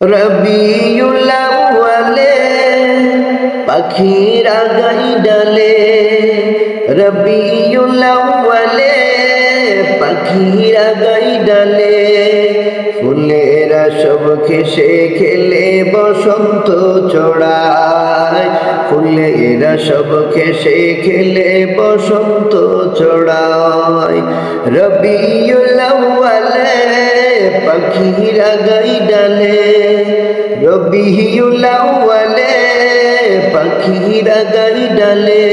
রবিউল আউয়ালে পাখিরা গাই ডালে, রবিউল আউয়ালে পাখিরা গাই ডালে, ফুলেরা সব খেসে খেলে বসন্ত চড়ায়, ফুলেরা সব খেসে খেলে বসন্ত চড়ায়। রবিউল আউয়ালে পাখিরা গাই ডালে, রবিউল আউয়ালে পাখিরা গাই ডালে,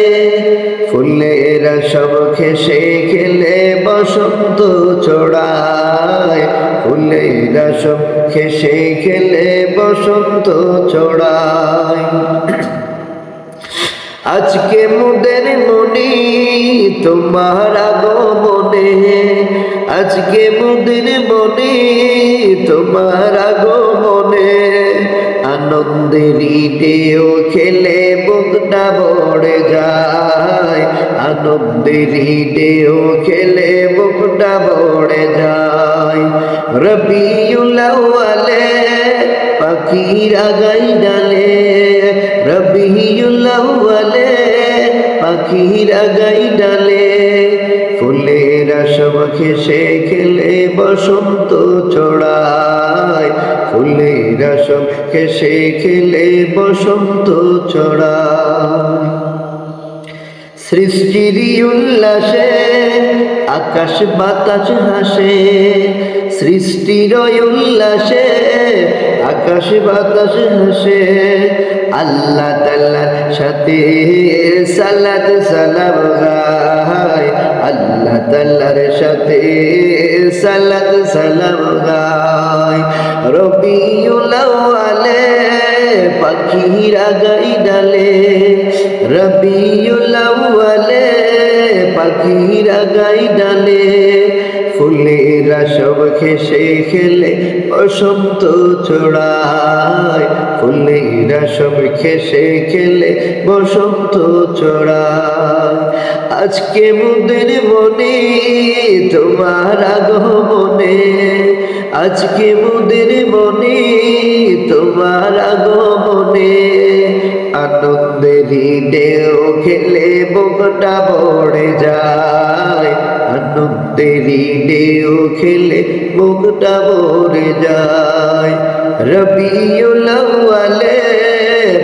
ফুলেরা সব খেসে খেলে বসন্ত চড়ায়, ফুলেরা সব খেসে খেলে বসন্ত চড়ায়। আজকে মোদের মনে তোমার আগমনে, আজকে মোদের মনে তোমার আগমনে, আনন্দেরই ঢেউ খেলে বুকটা ভরে যায়, আনন্দেরই ঢেউ খেলে বুকটা ভরে যায়। রবিউল আউয়ালে পাখিরা গাই ডালে, রবিউল আউয়ালে পাখিরা গাই ডালে, ফুলেরা সব খেসে খেলে বসন্ত চড়ায়, ফুলেরা সব খেসে খেলে বসন্ত চড়ায়। সৃষ্টির উল্লাসে আকাশ বাতাস হাসে, সৃষ্টির উল্লাসে আকাশ বাতাস হাসে, আল্লাহ তাআলার সাথে সালাত সালাম গায়, আল্লাহ তাআলার সাথে সালাত সালাম গায়। রবিউল আউয়ালে পাখিরা গাই ডালে, রবিউল আউয়ালে পাখিরা গাই ডালে, ফুলেরা সব খেসে খেলে বসন্ত চড়ায়, ফুলেরা সব খেসে খেলে বসন্ত চড়ায়। আজকে মোদের মনে তোমার আগমনে, আজকে মোদের মনে তোমার আগমনে, আনন্দেরই ঢেউ খেলে বুকটা ভরে যায়, আনন্দেরই ঢেউ খেলে বুকটা ভরে যায়। রবিউল আউয়ালে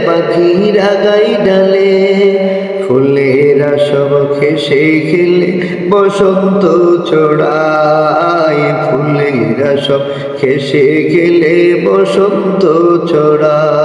পাখিরা গাই ডালে, ফুলেরা সব খেসে খেলে বসন্ত চড়ায়, ফুলেরা সব খেসে খেলে বসন্ত চড়ায়।